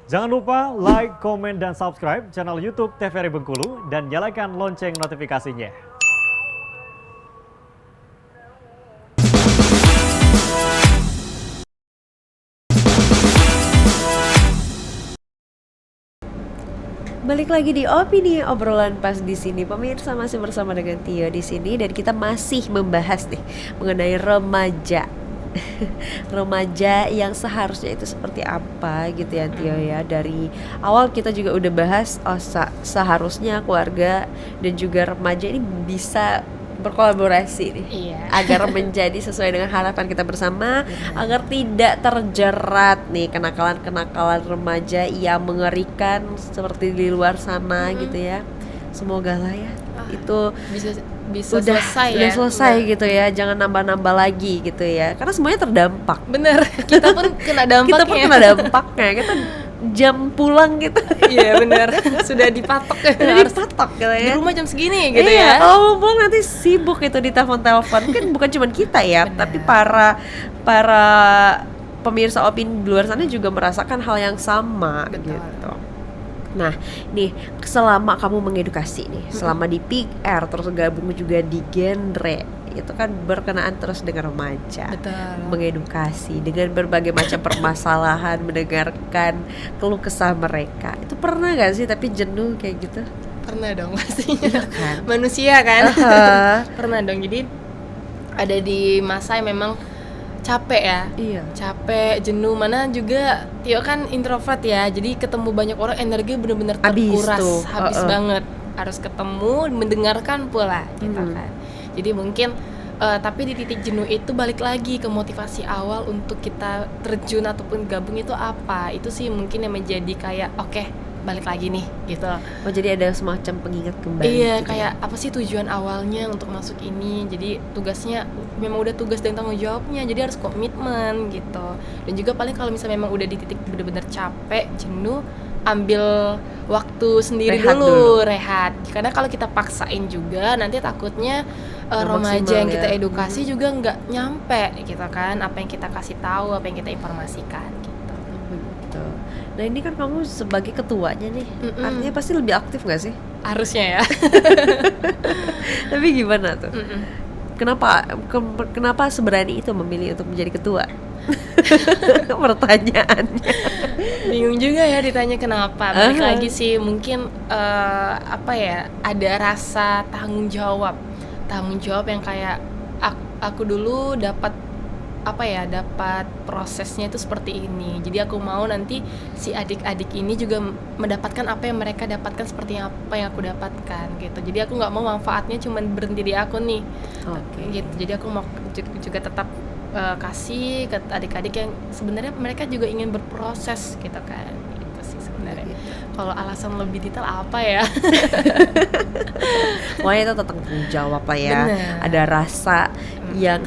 Jangan lupa like, komen, dan subscribe channel YouTube TVRI Bengkulu dan nyalakan lonceng notifikasinya. Balik lagi di opini obrolan pas di sini, pemirsa, masih bersama dengan Tio di sini dan kita masih membahas nih mengenai remaja. Remaja yang seharusnya itu seperti apa gitu ya Tio ya. Dari awal kita juga udah bahas seharusnya keluarga dan juga remaja ini bisa berkolaborasi nih, agar menjadi sesuai dengan harapan kita bersama, agar tidak terjerat nih kenakalan-kenakalan remaja yang mengerikan seperti di luar sana gitu ya. Semoga lah ya itu bisa udah selesai ya. gitu ya, jangan nambah-nambah lagi gitu ya, karena semuanya terdampak. Bener, kita pun kena dampaknya. Kita jam pulang gitu. Iya bener, sudah dipatok gitu di ya, rumah jam segini gitu iya, ya. kalau pulang nanti sibuk itu di telepon kan bukan cuma kita ya, tapi para pemirsa opini di luar sana juga merasakan hal yang sama. Betul. Gitu. Nah, nih selama kamu mengedukasi nih, selama di PR terus gabung juga di genre, itu kan berkenaan terus dengan remaja. Betul. Mengedukasi dengan berbagai macam permasalahan, mendengarkan keluh kesah mereka. Itu pernah gak sih tapi jenuh kayak gitu? Pernah dong pastinya. Kan? Manusia kan. Pernah dong. Jadi ada di masa yang memang capek ya. Iya. Capek, jenuh, mana juga Tio kan introvert ya. Jadi ketemu banyak orang energi benar-benar terkuras, habis banget. Harus ketemu, mendengarkan pula gitu kan. Jadi mungkin tapi di titik jenuh itu balik lagi ke motivasi awal untuk kita terjun ataupun gabung itu apa. Itu sih mungkin yang menjadi kayak oke, balik lagi nih gitu. Oh, jadi ada semacam pengingat kembali. Iya, gitu kayak ya? apa sih tujuan awalnya untuk masuk ini. Jadi tugasnya memang udah tugas dan tanggung jawabnya, jadi harus komitmen gitu. Dan juga paling kalau misalnya memang udah di titik benar-benar capek, jenuh, ambil waktu sendiri rehat. Karena kalau kita paksain juga nanti takutnya remaja yang kita edukasi juga nggak nyampe gitu kan, apa yang kita kasih tahu, apa yang kita informasikan gitu. Begitu. Nah, ini kan kamu sebagai ketuanya nih, artinya pasti lebih aktif gak sih? Harusnya ya. Tapi gimana tuh? Kenapa seberani itu memilih untuk menjadi ketua? Pertanyaannya. Bingung juga ya ditanya kenapa. Balik lagi sih mungkin apa ya, ada rasa tanggung jawab yang kayak aku dulu dapat prosesnya itu seperti ini. Jadi aku mau nanti si adik-adik ini juga mendapatkan apa yang mereka dapatkan seperti apa yang aku dapatkan gitu. Jadi aku nggak mau manfaatnya cuma berhenti di aku nih. Gitu. Jadi aku mau juga tetap kasih ke adik-adik yang sebenarnya mereka juga ingin berproses gitu kan. Itu sih sebenarnya. Kalau alasan lebih detail apa ya? Pokoknya itu tentang tanggung jawab lah ya. Bener. Ada rasa yang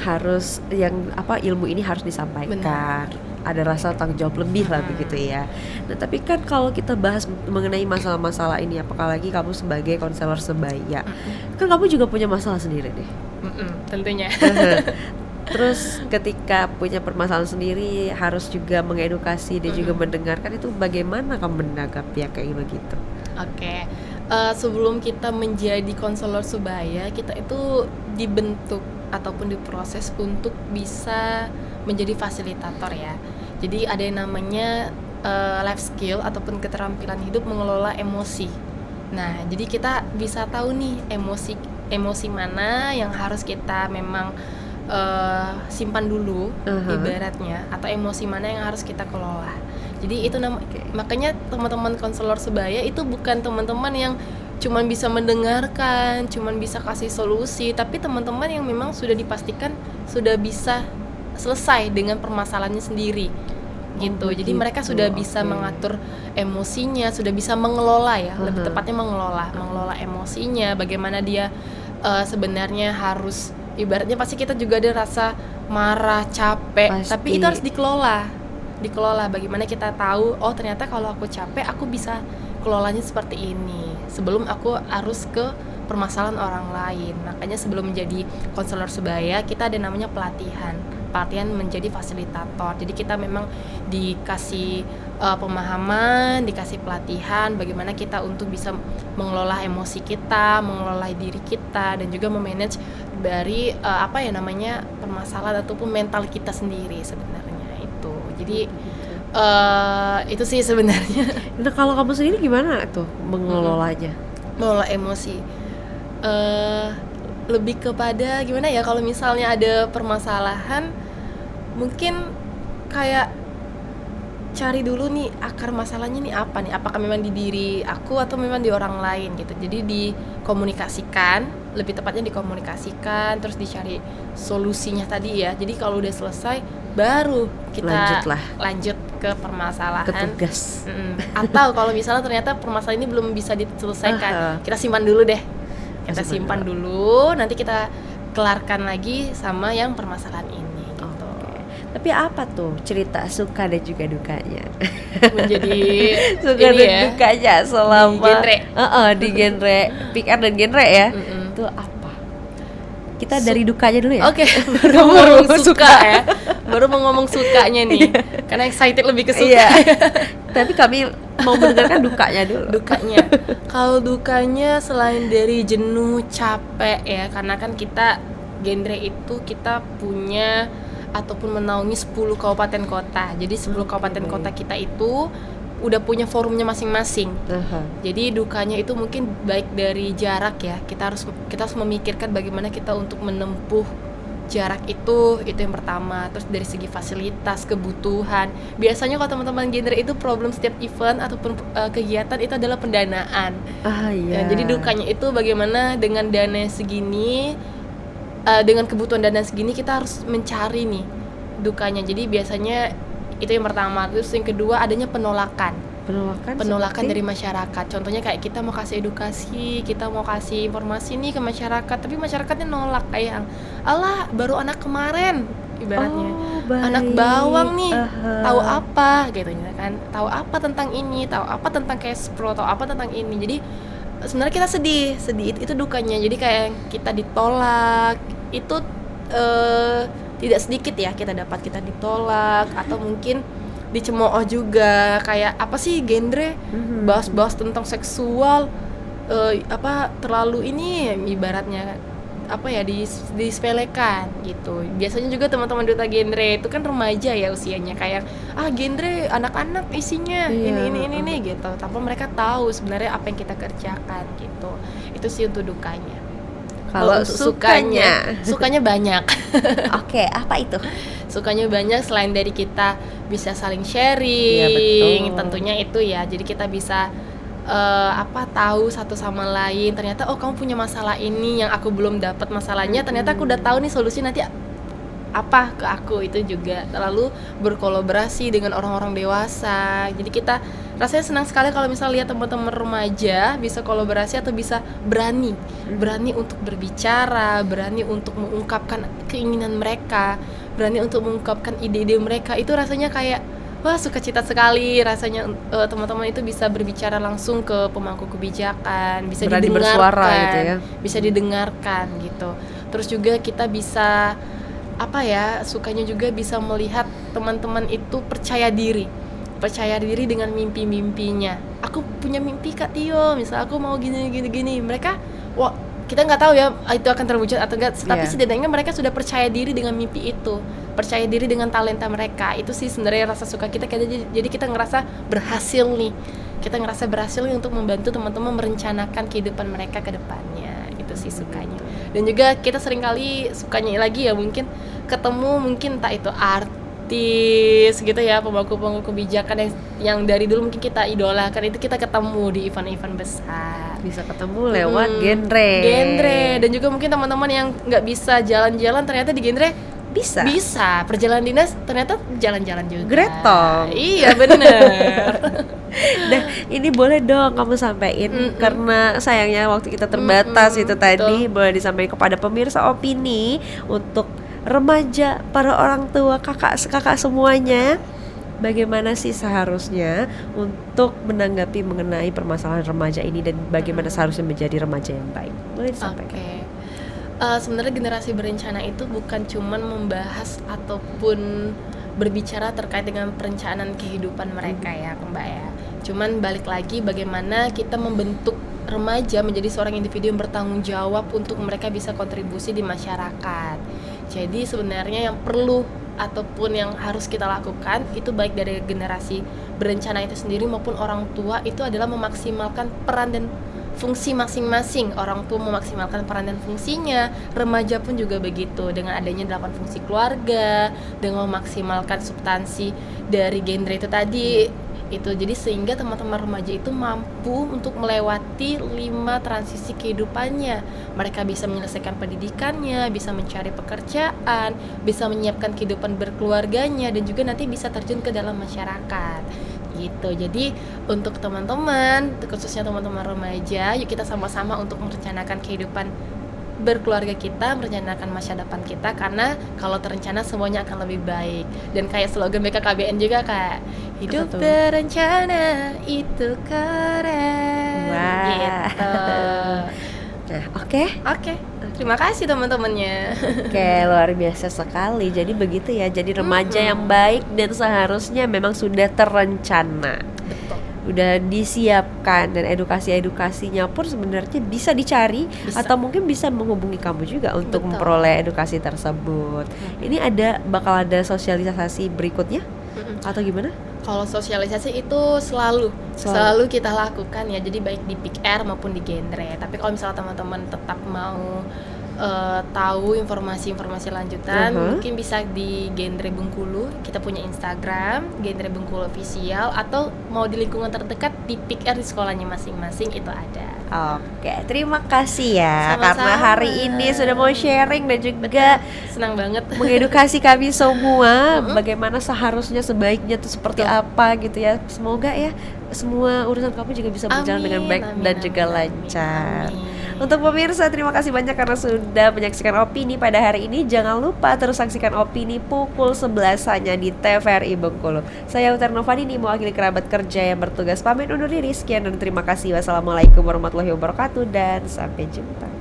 ilmu ini harus disampaikan. Ada rasa tanggung jawab lebih lah begitu ya. Nah, tapi kan kalau kita bahas mengenai masalah-masalah ini, apalagi kamu sebagai konselor sebaya, kan kamu juga punya masalah sendiri nih. Tentunya. Terus ketika punya permasalahan sendiri harus juga mengedukasi dan juga mendengarkan, itu bagaimana kamu menanggapi yang kayak begitu? Oke. Sebelum kita menjadi konselor sebaya, kita itu dibentuk ataupun diproses untuk bisa menjadi fasilitator ya. Jadi ada yang namanya life skill ataupun keterampilan hidup mengelola emosi. Nah, jadi kita bisa tahu nih emosi mana yang harus kita memang simpan dulu ibaratnya, atau emosi mana yang harus kita kelola. Jadi itu makanya teman-teman konselor sebaya itu bukan teman-teman yang cuman bisa mendengarkan, cuman bisa kasih solusi, tapi teman-teman yang memang sudah dipastikan sudah bisa selesai dengan permasalahannya sendiri gitu. Jadi mereka sudah bisa mengatur emosinya, sudah bisa mengelola ya, lebih tepatnya mengelola emosinya, bagaimana dia sebenarnya harus, ibaratnya pasti kita juga ada rasa marah, capek, tapi itu harus dikelola. Bagaimana kita tahu, oh ternyata kalau aku capek aku bisa kelolanya seperti ini sebelum aku harus ke permasalahan orang lain. Makanya sebelum menjadi konselor sebaya kita ada namanya pelatihan menjadi fasilitator. Jadi kita memang dikasih pemahaman, dikasih pelatihan bagaimana kita untuk bisa mengelola emosi kita, mengelola diri kita, dan juga memanage dari permasalahan ataupun mental kita sendiri sebenarnya itu. Jadi itu sih sebenarnya. Nah, kalau kamu sendiri gimana tuh mengelolanya? Mengelola emosi. Lebih kepada gimana ya, kalau misalnya ada permasalahan mungkin kayak cari dulu nih akar masalahnya nih apa nih, apakah memang di diri aku atau memang di orang lain gitu. Jadi dikomunikasikan, lebih tepatnya dikomunikasikan, terus dicari solusinya tadi ya. Jadi kalau udah selesai baru kita lanjut ke permasalahan, ke tugas. Atau kalau misalnya ternyata permasalahan ini belum bisa diselesaikan, kita simpan dulu deh, kita simpan dulu, nanti kita kelarkan lagi sama yang permasalahan ini. Tapi apa tuh cerita suka dan juga dukanya? Menjadi suka dan dukanya selama di genre pick up dan genre ya. Itu apa? Kita dari dukanya dulu ya. Oke. Baru suka ya. Baru mau ngomong sukanya nih. Karena excited lebih ke suka. Tapi kami mau mendengarkan dukanya dulu. Dukanya. Kalau dukanya selain dari jenuh, capek ya, karena kan kita genre itu kita punya ataupun menaungi 10 kabupaten kota. Jadi 10 kabupaten kota kita itu udah punya forumnya masing-masing. Jadi dukanya itu mungkin baik dari jarak ya. Kita harus memikirkan bagaimana kita untuk menempuh jarak itu yang pertama. Terus dari segi fasilitas, kebutuhan. Biasanya kalau teman-teman genre itu problem setiap event ataupun kegiatan itu adalah pendanaan. Ya, jadi dukanya itu bagaimana dengan dana segini, dengan kebutuhan dana segini kita harus mencari nih dukanya. Jadi biasanya itu yang pertama. Terus yang kedua adanya penolakan dari masyarakat. Contohnya kayak kita mau kasih edukasi, kita mau kasih informasi nih ke masyarakat, tapi masyarakatnya nolak, kayak alah baru anak kemarin ibaratnya, anak bawang nih tahu apa gitu kan, tahu apa tentang ini, tahu apa tentang cash flow, tahu apa tentang ini. Jadi sebenarnya kita sedih itu dukanya. Jadi kayak kita ditolak itu tidak sedikit ya, kita ditolak atau mungkin dicemooh juga. Kayak apa sih genre bahas-bahas tentang seksual, terlalu ini ibaratnya disepelekan gitu. Biasanya juga teman-teman duta genre itu kan remaja ya usianya, kayak genre anak-anak isinya ini gitu, tanpa mereka tahu sebenarnya apa yang kita kerjakan gitu. Itu sih untuk dukanya. Kalau sukanya banyak. Oke, apa itu? Sukanya banyak, selain dari kita bisa saling sharing, tentunya itu ya. Jadi kita bisa tahu satu sama lain. Ternyata kamu punya masalah ini yang aku belum dapat masalahnya, ternyata aku udah tahu nih solusi nanti apa ke aku. Itu juga lalu berkolaborasi dengan orang-orang dewasa. Jadi kita rasanya senang sekali kalau misalnya lihat teman-teman remaja bisa kolaborasi atau bisa berani untuk berbicara, berani untuk mengungkapkan keinginan mereka, berani untuk mengungkapkan ide-ide mereka. Itu rasanya kayak wah, sukacita sekali rasanya. Teman-teman itu bisa berbicara langsung ke pemangku kebijakan, bisa berani didengarkan, bersuara gitu ya. Bisa didengarkan gitu. Terus juga kita bisa sukanya juga bisa melihat teman-teman itu percaya diri dengan mimpi-mimpinya. Aku punya mimpi Kak Tio, misal aku mau gini. Mereka, wah, kita nggak tahu ya itu akan terwujud atau enggak, tapi setidaknya mereka sudah percaya diri dengan mimpi itu, percaya diri dengan talenta mereka. Itu sih sebenarnya rasa suka kita. Jadi kita ngerasa berhasil nih. Kita ngerasa berhasil untuk membantu teman-teman merencanakan kehidupan mereka ke depannya. Itu sih sukanya. Dan juga kita seringkali sukanya lagi ya mungkin ketemu entah itu artis gitu ya, pemangku kebijakan yang dari dulu mungkin kita idolakan, itu kita ketemu di event-event besar. Bisa ketemu lewat genre. Dan juga mungkin teman-teman yang nggak bisa jalan-jalan ternyata di genre bisa perjalanan dinas ternyata jalan-jalan juga. Gretong. Iya benar. Nah, ini boleh dong kamu sampaikan karena sayangnya waktu kita terbatas itu tadi. Betul. Boleh disampaikan kepada pemirsa opini untuk remaja, para orang tua, kakak semuanya, bagaimana sih seharusnya untuk menanggapi mengenai permasalahan remaja ini dan bagaimana seharusnya menjadi remaja yang baik. Boleh disampaikan. Sebenarnya generasi berencana itu bukan cuman membahas ataupun berbicara terkait dengan perencanaan kehidupan mereka ya Mbak ya. Cuman balik lagi bagaimana kita membentuk remaja menjadi seorang individu yang bertanggung jawab untuk mereka bisa kontribusi di masyarakat. Jadi sebenarnya yang perlu ataupun yang harus kita lakukan itu baik dari generasi berencana itu sendiri maupun orang tua itu adalah memaksimalkan peran dan fungsi masing-masing. Orang tua memaksimalkan peran dan fungsinya, remaja pun juga begitu dengan adanya 8 fungsi keluarga, dengan memaksimalkan substansi dari genre itu tadi. Itu jadi sehingga teman-teman remaja itu mampu untuk melewati 5 transisi kehidupannya. Mereka bisa menyelesaikan pendidikannya, bisa mencari pekerjaan, bisa menyiapkan kehidupan berkeluarganya, dan juga nanti bisa terjun ke dalam masyarakat gitu. Jadi untuk teman-teman, khususnya teman-teman remaja, yuk kita sama-sama untuk merencanakan kehidupan berkeluarga kita, merencanakan masa depan kita, karena kalau terencana semuanya akan lebih baik. Dan kayak slogan BKKBN juga kayak hidup Betul. berencana itu keren. Wah. Gitu. Nah, oke. Oke, terima kasih teman-temannya. Oke, luar biasa sekali. Jadi begitu ya. Jadi remaja yang baik dan seharusnya memang sudah terencana. Betul. Udah disiapkan, dan edukasinya pun sebenarnya bisa dicari Bisa. atau mungkin bisa menghubungi kamu juga untuk Betul. memperoleh edukasi tersebut. Ini bakal ada sosialisasi berikutnya atau gimana? Kalau sosialisasi itu selalu kita lakukan ya, jadi baik di Pick Air maupun di genre. Tapi kalau misalnya teman-teman tetap mau tahu informasi-informasi lanjutan, mungkin bisa di Genre Bengkulu. Kita punya Instagram Genre Bengkulu Official, atau mau di lingkungan terdekat di Pick Air di sekolahnya masing-masing itu ada. Oke, terima kasih ya Sama-sama. karena hari ini sudah mau sharing dan juga Senang banget. mengedukasi kami semua bagaimana seharusnya sebaiknya tuh seperti Betul. apa gitu ya. Semoga ya semua urusan kamu juga bisa berjalan dengan baik dan juga lancar. Amin. Untuk pemirsa, terima kasih banyak karena sudah menyaksikan Opini pada hari ini. Jangan lupa terus saksikan Opini pukul 11 hanya di TVRI Bengkulu. Saya Utar Novanini, mewakili kerabat kerja yang bertugas pamit undur diri. Sekian dan terima kasih. Wassalamualaikum warahmatullahi wabarakatuh dan sampai jumpa.